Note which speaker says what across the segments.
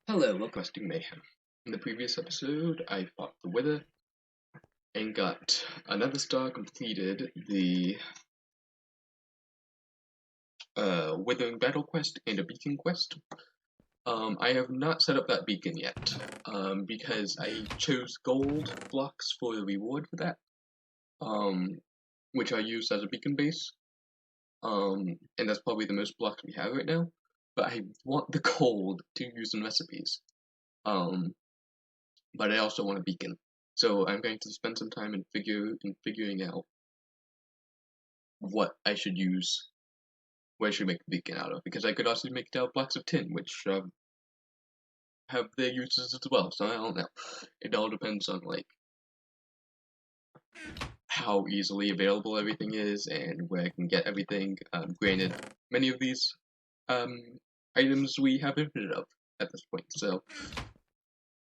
Speaker 1: Hello, welcome to Questing Mayhem. In the previous episode, I fought the Wither and got another star, completed the Withering Battle quest and a beacon quest. I have not set up that beacon yet, because I chose gold blocks for the reward for that, which I use as a beacon base, and that's probably the most blocks we have right now, but I want the gold to use in recipes. But I also want a beacon. So I'm going to spend some time in figuring out what I should use, what I should make the beacon out of, because I could also make it out of blocks of tin, which have their uses as well. So I don't know. It all depends on like how easily available everything is and where I can get everything. Granted, many of these items we have infinite of at this point. So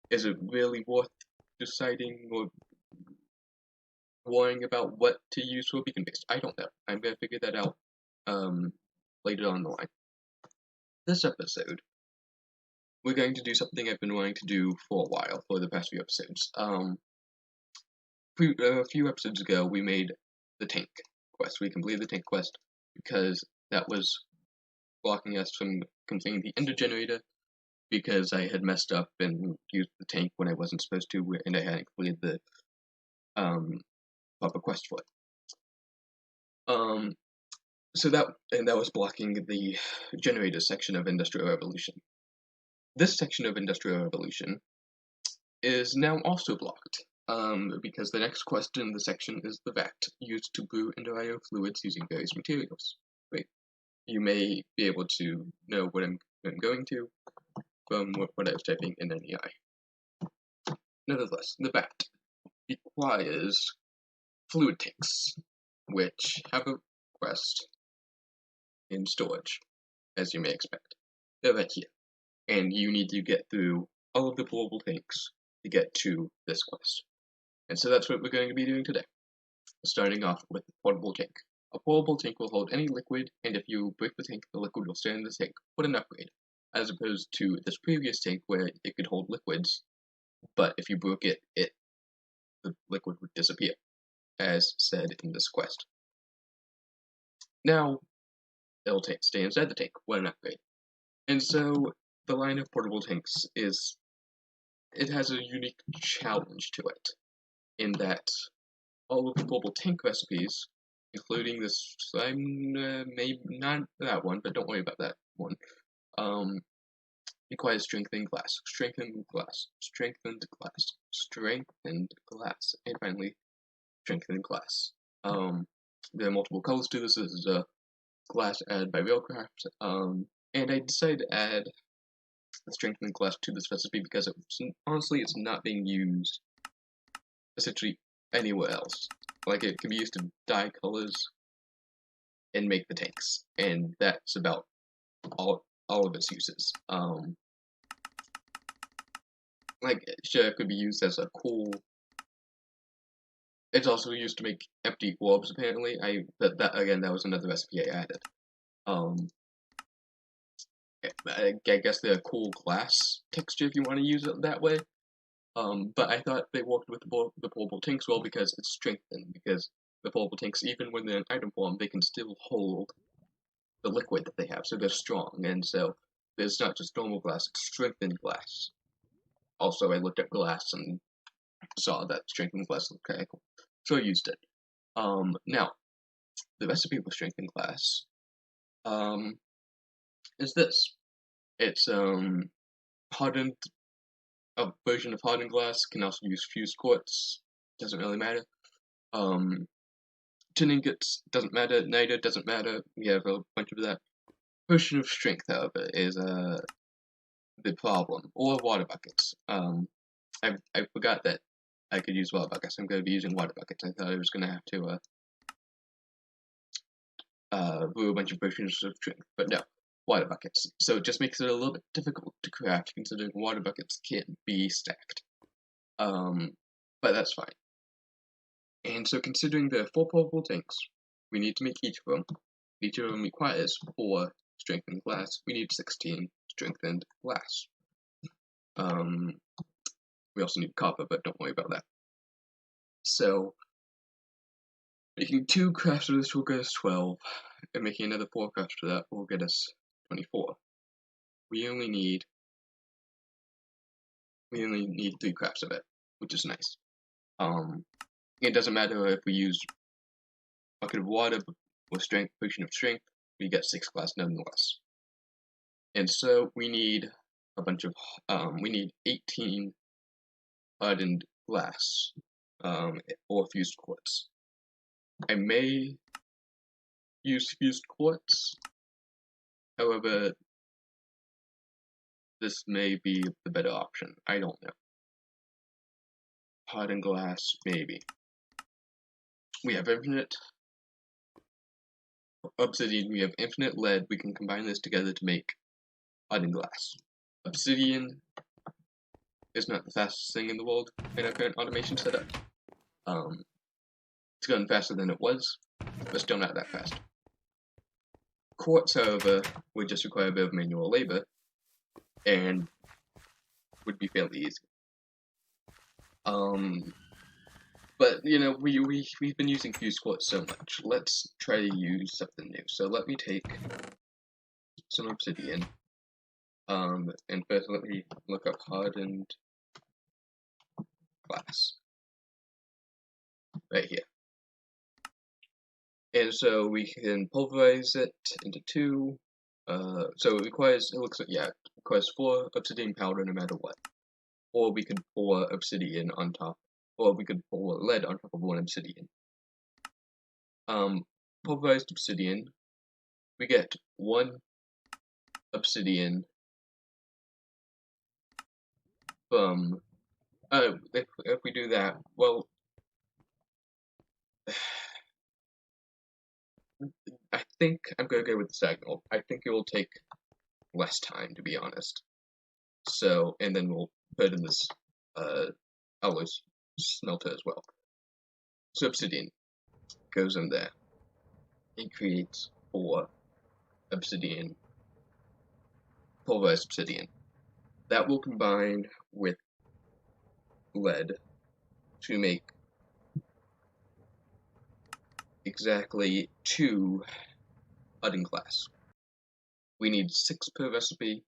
Speaker 1: is it really worth deciding or worrying about what to use for a beacon base? I don't know. I'm gonna figure that out later on the line. This episode, we're going to do something I've been wanting to do for a while, for the past few episodes. A few episodes ago, we made the tank quest. We completed the tank quest because that was blocking us from completing the ender generator because I had messed up and used the tank when I wasn't supposed to, and I hadn't completed the proper quest for it. So that was blocking the generator section of Industrial Revolution. This section of Industrial Revolution is now also blocked, because the next quest in the section is the vat, used to brew IO fluids using various materials. Wait, you may be able to know what I'm going to from what I was typing in NEI. Nevertheless, the vat requires fluid tanks, which have a quest in storage, as you may expect. They're right here, and you need to get through all of the portable tanks to get to this quest. And so that's what we're going to be doing today. Starting off with the portable tank. A portable tank will hold any liquid, and if you break the tank, the liquid will stay in the tank. What an upgrade, as opposed to this previous tank where it could hold liquids, but if you broke it, the liquid would disappear, as said in this quest. Now, it'll stay inside the tank. What an upgrade. And so, the line of portable tanks it has a unique challenge to it, in that all of the portable tank recipes, including this slime, maybe not that one, but don't worry about that one, requires strengthened glass, strengthened glass, strengthened glass, strengthened glass, and finally, strengthened glass. There are multiple colors to this. This is a glass added by Railcraft, and I decided to add the strengthened glass to this recipe because honestly, it's not being used essentially anywhere else. Like, it can be used to dye colors and make the tanks, and that's about all of its uses. Like, sure, it could be used as a cool. It's also used to make empty orbs, apparently. That was another recipe I added. I guess they're a cool glass texture if you want to use it that way. But I thought they worked with the portable tanks well because it's strengthened, because the portable tanks, even when they're in item form, they can still hold the liquid that they have, so they're strong, and so there's not just normal glass, it's strengthened glass. Also, I looked at glass and saw that strengthened glass looked kind of cool, so I used it. Now, the recipe for strengthened glass, is this. It's, hardened, a version of hardened glass, can also use fused quartz, doesn't really matter. Tin ingots, doesn't matter, niter, doesn't matter, we have a bunch of that. Potion of strength, however, is, the problem, or water buckets. I forgot that I could use water buckets. I'm going to be using water buckets. I thought I was going to have to, brew a bunch of potions of strength, but no, water buckets. So it just makes it a little bit difficult to craft, considering water buckets can't be stacked. But that's fine. And so considering there are 4 portable tanks, we need to make each of them. Each of them requires 4 strengthened glass. We need 16 strengthened glass. We also need copper, but don't worry about that. So, making 2 crafts of this will get us 12, and making another 4 crafts of that will get us 24. We only need 3 crafts of it, which is nice. It doesn't matter if we use bucket of water with strength, potion of strength, we get 6 glass nonetheless. And so we need a bunch of, we need 18 hardened glass, or fused quartz. I may use fused quartz, however, this may be the better option. I don't know. Hardened glass, maybe. We have infinite obsidian, we have infinite lead. We can combine this together to make hardened glass. Obsidian is not the fastest thing in the world in our current automation setup. It's gotten faster than it was, but still not that fast. Quartz, however, would just require a bit of manual labor, and would be fairly easy. But you know, we've been using fused quartz so much. Let's try to use something new. So let me take some obsidian. And first let me look up hardened glass. Right here. And so we can pulverize it into 2. So it requires 4 obsidian powder no matter what. Or we could pour obsidian on top, or we could pour lead on top of 1 obsidian. Pulverized obsidian, we get 1 obsidian from, if we do that, well, I think I'm going to go with the second. I think it will take less time, to be honest. So, and then we'll put in this alloy smelter as well. So obsidian goes in there. It creates 4 obsidian, pulverized obsidian. That will combine with lead to make exactly 2 hardened glass. We need 6 per recipe,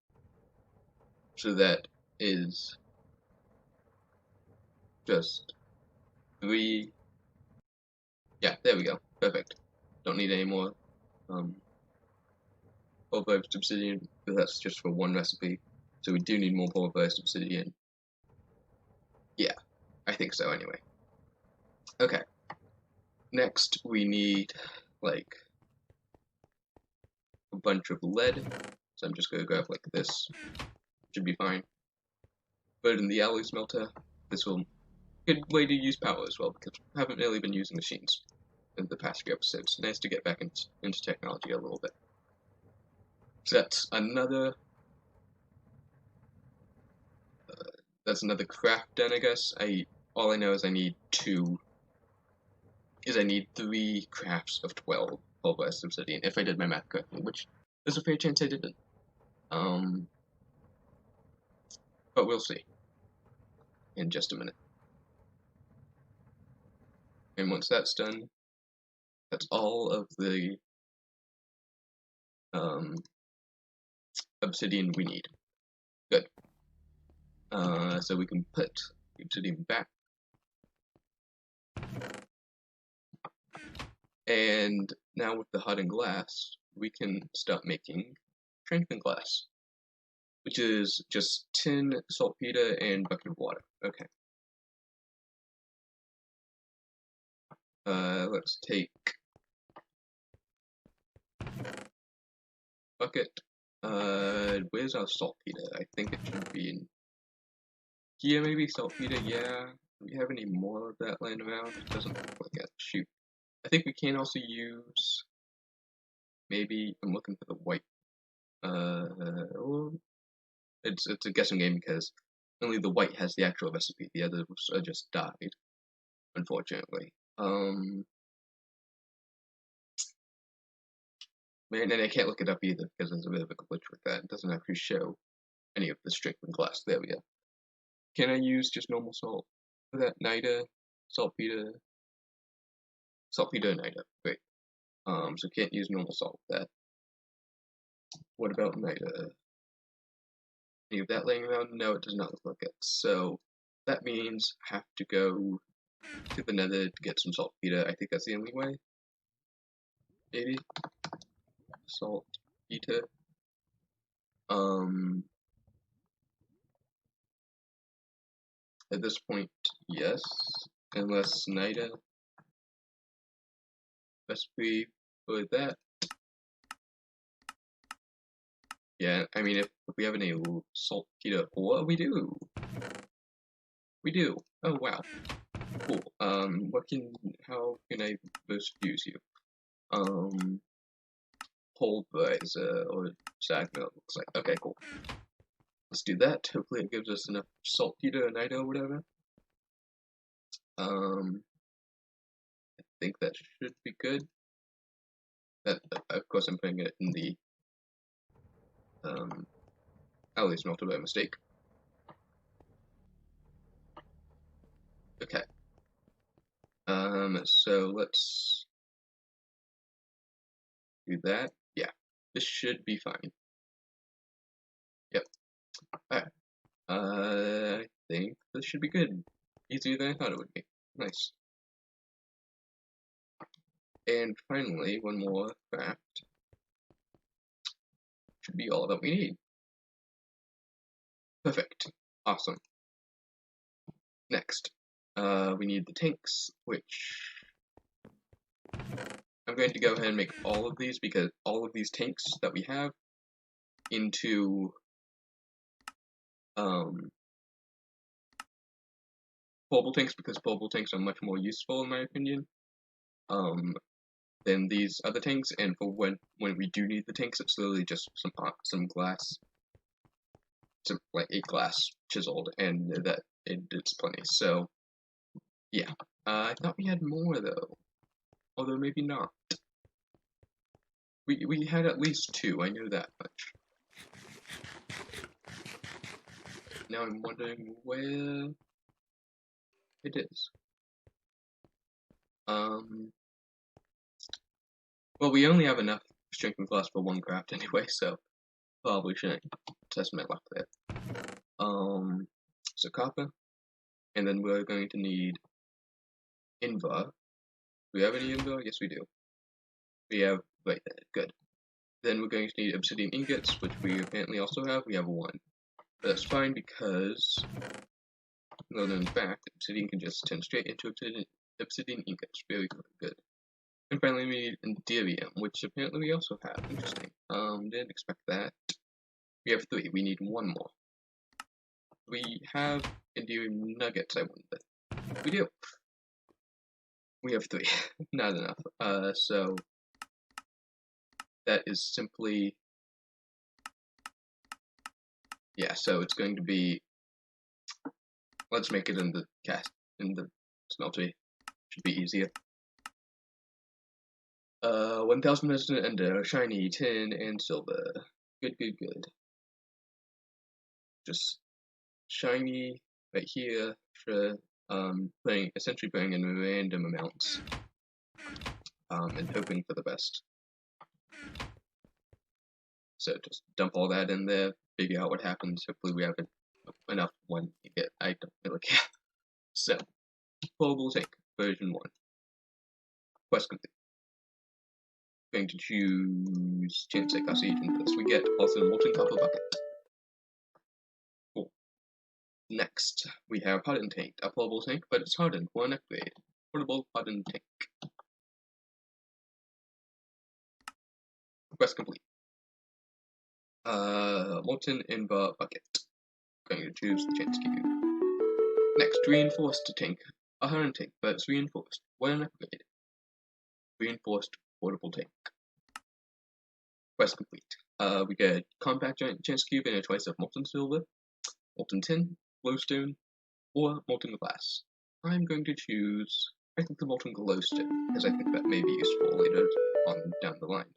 Speaker 1: so that is just 3. Yeah, there we go. Perfect. Don't need any more pulverized obsidian, because that's just for 1 recipe. So we do need more pulverized obsidian. Yeah, I think so anyway. Okay. Next, we need, like, a bunch of lead. So I'm just going to grab, like, this. Should be fine. Put it in the alloy smelter. This will be a good way to use power as well, because we haven't really been using machines in the past few episodes. Nice to get back into technology a little bit. So that's another craft done, I guess. All I know is I need 3 crafts of 12 pulverized obsidian, if I did my math correctly, which there's a fair chance I didn't. But we'll see in just a minute. And once that's done, that's all of the obsidian we need. Good. So we can put the obsidian back. And now with the hardened glass, we can start making strengthened glass, which is just tin, saltpeter, and bucket of water. Okay. Let's take bucket. Where's our saltpeter? I think it should be in here, maybe. Saltpeter, yeah. Do we have any more of that laying around? It doesn't look like it. Shoot. I think we can also use, maybe, I'm looking for the white. It's a guessing game because only the white has the actual recipe. The others are just died, unfortunately. Man, and I can't look it up either because there's a bit of a glitch with that. It doesn't actually show any of the strengthened glass. There we go. Can I use just normal salt for that? Niter, saltpeter, niter. Great. So can't use normal salt for that. What about niter? Any of that laying around? No, it does not look like it. So that means I have to go to the nether to get some saltpeter. I think that's the only way. Maybe saltpeter. At this point, yes, unless niter recipe for that. Yeah, I mean, if we have any saltpeter ore, we do. We do. Oh wow, cool. How can I most use you? Pulverizer or stagnant looks like. Okay, cool. Let's do that. Hopefully it gives us enough saltpeter or niter or whatever. I think that should be good. That, of course, I'm putting it in the at least not by mistake. Okay. So let's do that. Yeah, this should be fine. Yep. Alright. I think this should be good. Easier than I thought it would be. Nice. And finally, one more craft. Should be all that we need. Perfect. Awesome. Next, we need the tanks, which I'm going to go ahead and make all of these because all of these tanks that we have into portable tanks, because portable tanks are much more useful in my opinion than these other tanks. And for when we do need the tanks, it's literally just some glass, like 8 glass chiseled, and it's plenty. So yeah, I thought we had more though, although maybe not. We had at least 2, I know that much. Now I'm wondering where it is. Well, we only have enough strength and glass for 1 craft anyway, so probably shouldn't test my luck there. So copper, and then we're going to need invar. Do we have any invar? Yes, we do. We have right there. Good. Then we're going to need obsidian ingots, which we apparently also have. We have 1. But that's fine because, well, in fact, obsidian can just turn straight into obsidian ingots. Very good. And finally, we need enderium, which apparently we also have. Interesting. Didn't expect that. We have 3. We need 1 more. We have enderium nuggets, I wonder. We do. We have 3. Not enough. So that is simply, yeah, so it's going to be, let's make it in the smeltery. Should be easier. 1000 resident ender, shiny, tin, and silver. Good. Just shiny right here for essentially putting in random amounts. And hoping for the best. So just dump all that in there, figure out what happens. Hopefully we have enough one to get. I don't really care. So, portable tank version 1. Quest complete. Going to choose chance agent for this. We get also a molten copper bucket. Cool. Next, we have hardened tank, a portable tank, but it's hardened for an upgrade. Portable hardened tank. Quest complete. Molten invar bucket. Going to choose the chance cube. Next, reinforced tank. A hardened tank, but it's reinforced. What an upgrade. Reinforced portable tank. Quest complete. We get compact giant chance cube and a choice of molten silver, molten tin, glowstone, or molten glass. I'm going to choose, I think, the molten glowstone, because I think that may be useful later on down the line.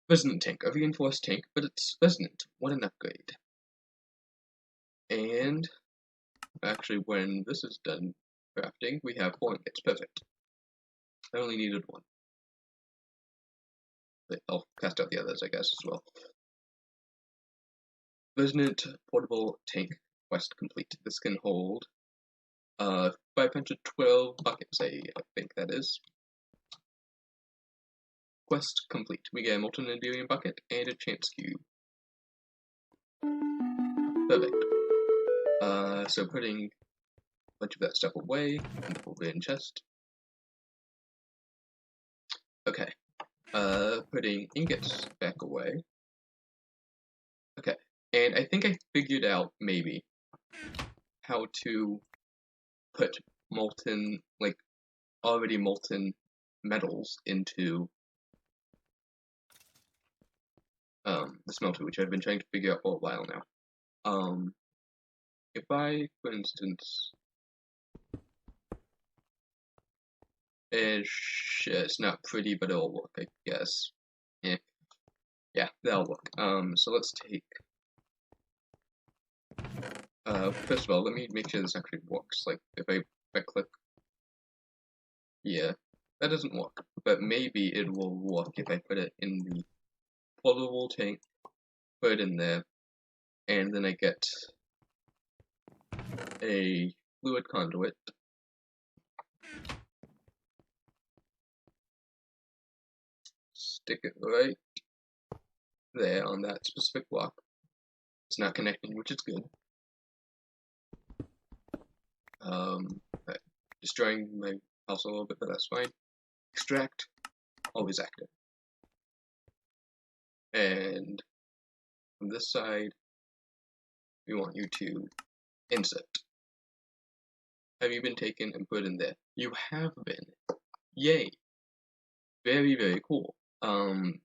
Speaker 1: Resonant tank, a reinforced tank, but it's resonant. What an upgrade. And actually, when this is done crafting, we have 4 ingots. Perfect. I only needed 1. But I'll cast out the others, I guess, as well. Resonant portable tank quest complete. This can hold 512 buckets, I think that is. Quest complete. We get a molten Enderium bucket and a chance cube. Perfect. So putting a bunch of that stuff away in the forbidden chest. Okay. Putting ingots back away. Okay. And I think I figured out, maybe, how to put molten, like, already molten metals into the smelter, which I've been trying to figure out for a while now. If I, for instance, it's not pretty, but it'll work, I guess. Yeah, that'll work. So let's take, first of all, let me make sure this actually works. Like, if I click, yeah, that doesn't work, but maybe it will work if I put it in the portable tank, put it in there, and then I get a fluid conduit. Stick it right there on that specific block. It's not connecting, which is good. Destroying my house a little bit, but that's fine. Extract, always active. And from this side, we want you to insert. Have you been taken and put in there? You have been. Yay. Very, very cool. And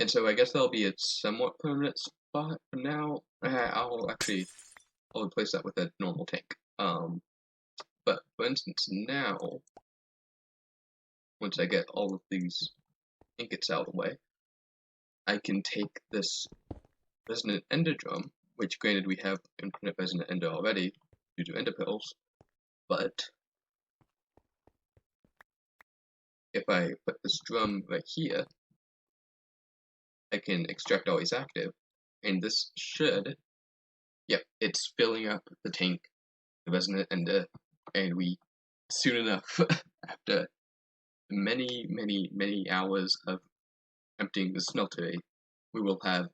Speaker 1: so I guess that'll be a somewhat permanent spot for now. I'll replace that with a normal tank. But for instance, now, once I get all of these ingots out of the way, I can take this resonant ender drum, which granted we have infinite resonant ender already due to ender pearls, but if I put this drum right here, I can extract always active, and this should, yep, it's filling up the tank, the resonant ender, and we, soon enough, after many, many, many hours of emptying the smeltery, we will have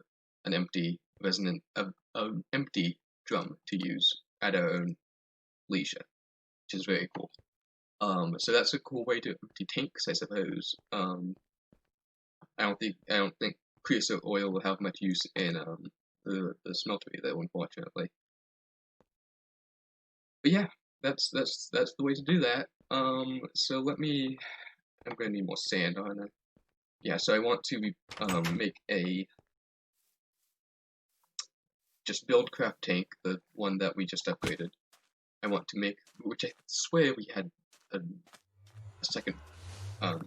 Speaker 1: an empty resonant, an empty drum to use at our own leisure, which is very cool. So that's a cool way to empty tanks, I suppose. I don't think creosote oil will have much use in the smeltery though, unfortunately. But yeah, that's the way to do that. So I'm gonna need more sand on it. Yeah, so I want to make a just build craft tank, the one that we just upgraded. I want to make, which I swear we had a second. I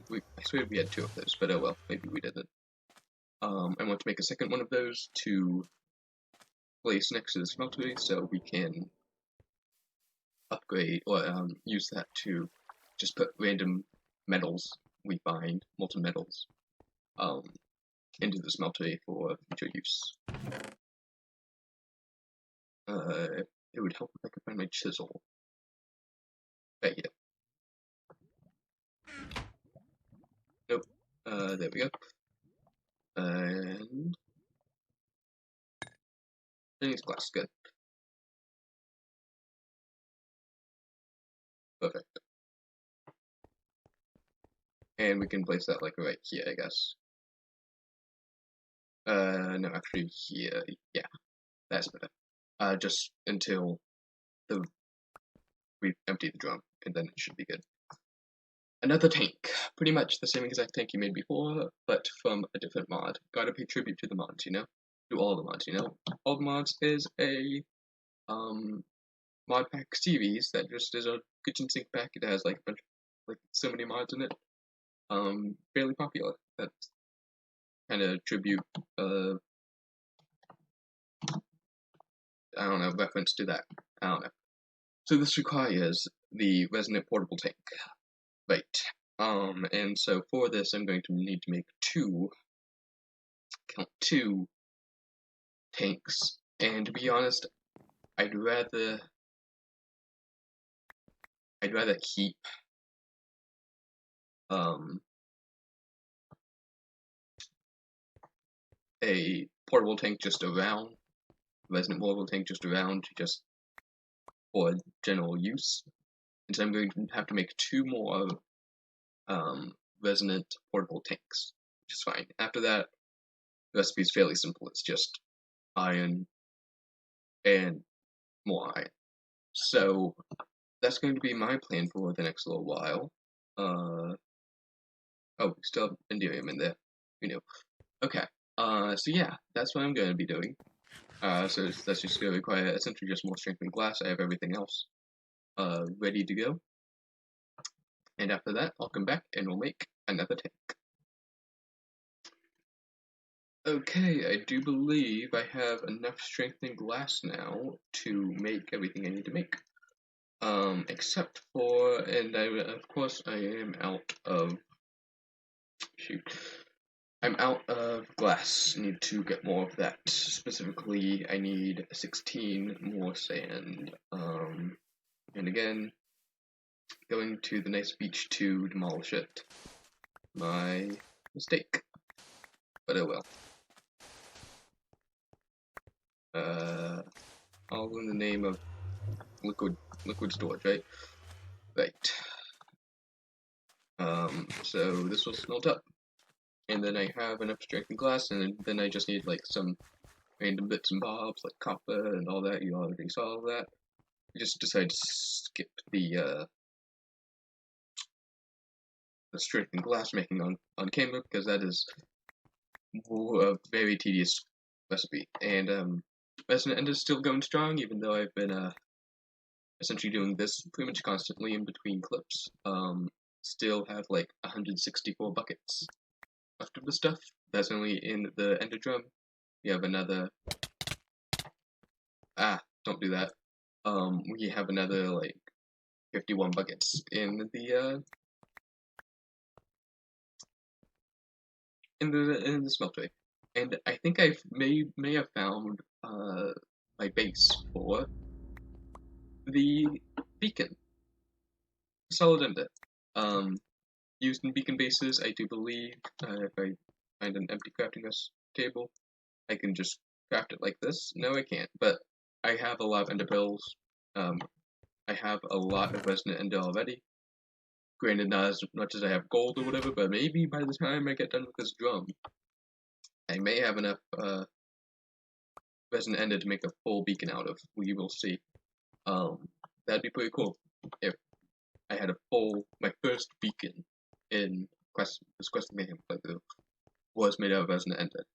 Speaker 1: swear we had 2 of those, but oh well, maybe we didn't. I want to make a second one of those to place next to the smeltery, so we can upgrade or use that to just put random metals we find, molten metals, into the smeltery for future use. It would help if I could find my chisel. Right here. Nope. There we go. And Chinese glass, good. Perfect. And we can place that like right here, I guess. No, actually here. Yeah, that's better. Just until we empty the drum, and then it should be good. Another tank, pretty much the same exact tank you made before, but from a different mod. Gotta pay tribute to the mods, you know? To all the mods, you know? All the mods is a modpack series that just is a kitchen sink pack. It has like a bunch, like so many mods in it. Fairly popular. That's kind of tribute, I don't know, reference to that. I don't know. So this requires the resonant portable tank. Right. And so for this, I'm going to need to make two tanks. And to be honest, I'd rather keep a portable tank just around, resonant portable tank just around, just for general use. And so I'm going to have to make two more resonant portable tanks, which is fine. After that, the recipe is fairly simple. It's just iron and more iron. So that's going to be my plan for the next little while. Oh, we still have Enderium in there. You know. Okay. So yeah, that's what I'm going to be doing. So that's just going to require essentially just more strength and glass. I have everything else ready to go. And after that, I'll come back and we'll make another tank. Okay, I do believe I have enough strength and glass now to make everything I need to make. Except for, and of course I am out of, I'm out of glass. I need to get more of that. Specifically, I need 16 more sand. And again, going to the nice beach to demolish it. My mistake. But oh well. All in the name of liquid storage, right? Right. So this will smelt up. And then I have enough strength and glass, and then I just need like some random bits and bobs like copper and all that. You already saw all that. I just decided to skip the strength and glass making on camera because that is a very tedious recipe. And Resonant End is still going strong, even though I've been essentially doing this pretty much constantly in between clips. Still have like 164 buckets left of the stuff. That's only in the ender drum. We have another. Don't do that. We have another like 51 buckets in the smeltery, and I think I may have found my base for the beacon, solid ender. Used in beacon bases, I do believe if I find an empty crafting table, I can just craft it like this. No, I can't, but I have a lot of ender pearls. I have a lot of resonant ender already. Granted, not as much as I have gold or whatever, but maybe by the time I get done with this drum, I may have enough resonant ender to make a full beacon out of. We will see. That'd be pretty cool if I had my first beacon in this Questing Mayhem playthrough was made out of resonant ender.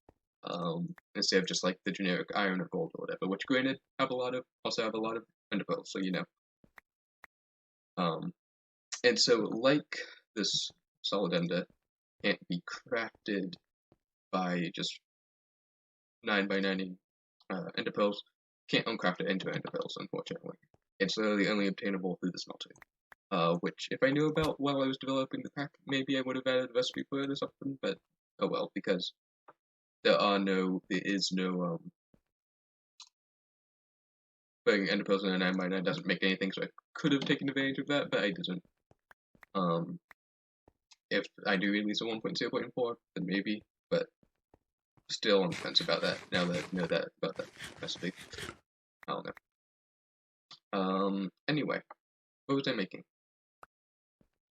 Speaker 1: Instead of just like the generic iron or gold or whatever, which granted also have a lot of ender pearls, so you know. And so like this solid ender can't be crafted by just 9x9ing ender pearls. Can't uncraft it into ender pearls, unfortunately. It's literally only obtainable through the smelter. Which, if I knew about while I was developing the pack, maybe I would have added a recipe for it or something, but oh well, because there is no, putting ender pearls in a 9x9 doesn't make anything, so I could have taken advantage of that, but I didn't. If I do release a 1.0.4, then maybe, but still on the fence about that, now that I know that about that recipe. I don't know. Anyway, what was I making?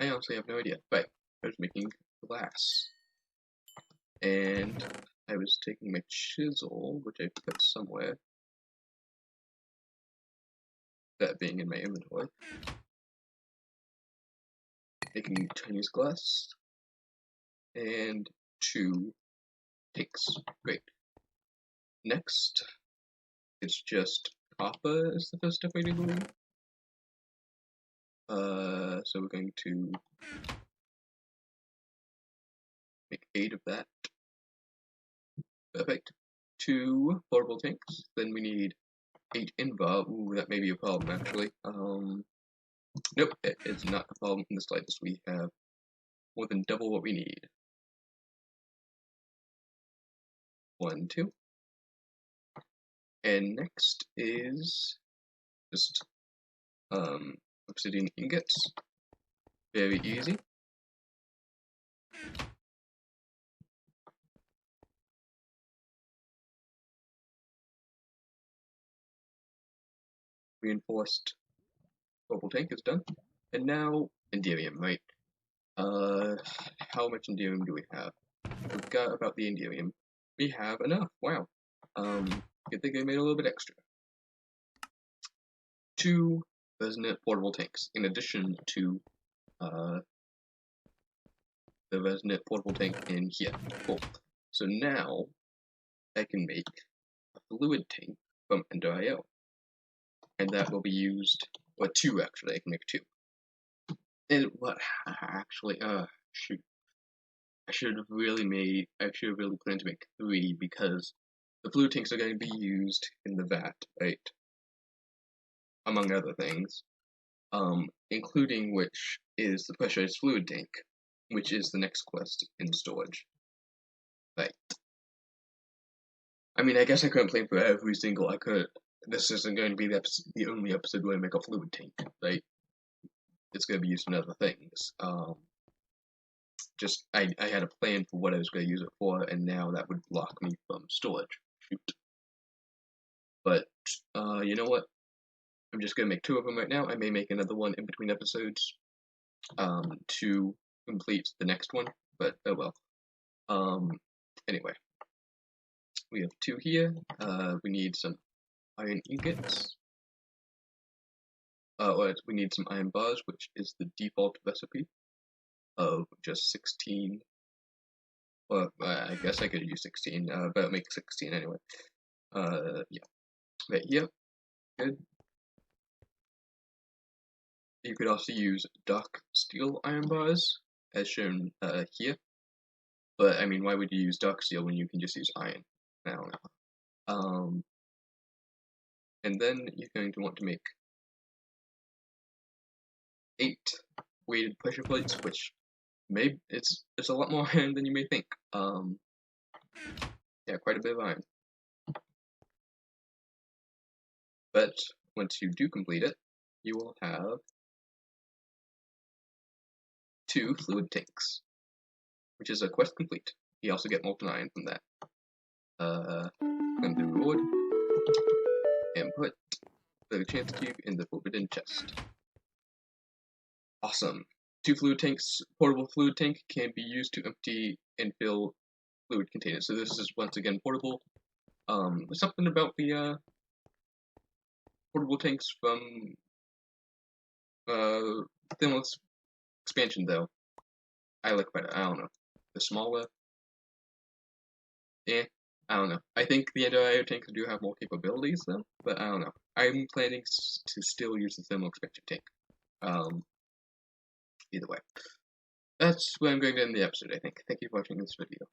Speaker 1: I honestly have no idea, but I was making glass. And I was taking my chisel, which I put somewhere, that being in my inventory, making Chinese glass, and 2 tanks. Great. Next, it's just copper is the first step I do believe. So we're going to make 8 of that. Perfect. 2 portable tanks. Then we need 8 invar. Ooh, that may be a problem, actually. Nope, it is not a problem in the slightest. We have more than double what we need. 1, 2. And next is just obsidian ingots. Very easy. Reinforced bubble tank is done. And now Enderium, right? How much Enderium do we have? We've got about the Enderium. We have enough. Wow. I think I made a little bit extra. 2 resonant portable tanks, in addition to the resonant portable tank in here. Cool. So now I can make a fluid tank from Ender.io, and that will be used. Or 2 actually. I can make 2. And what actually? Shoot. I should have really planned to make 3 because the fluid tanks are going to be used in the vat, right? Among other things, including which is the pressurized fluid tank, which is the next quest in storage. Right. I mean, I guess I couldn't plan for every single. This isn't going to be the only episode where I make a fluid tank, right? It's going to be used in other things. Just I had a plan for what I was going to use it for, and now that would block me from storage. Shoot. But you know what? I'm just going to make 2 of them right now. I may make another one in between episodes to complete the next one, but oh well. Anyway, we have 2 here. We need some iron ingots. We need some iron bars, which is the default recipe of just 16. Well, I guess I could use 16, but I'll make 16 anyway. Yeah. Right here. Good. You could also use dark steel iron bars, as shown here. But, I mean, why would you use dark steel when you can just use iron? I don't know. And then you're going to want to make 8 weighted pressure plates, which it's a lot more iron than you may think. Yeah, quite a bit of iron. But once you do complete it, you will have 2 fluid tanks, which is a quest complete. You also get molten iron from that. Going to reward and put the chance cube in the forbidden chest. Awesome. 2 fluid tanks. Portable fluid tank can be used to empty and fill fluid containers. So this is once again portable. Something about the portable tanks from Thinless expansion though. I like better. I don't know. The smaller. I don't know. I think the Ender.io tanks do have more capabilities though, but I don't know. I'm planning to still use the thermal expansion tank. Either way. That's where I'm going to end the episode, I think. Thank you for watching this video.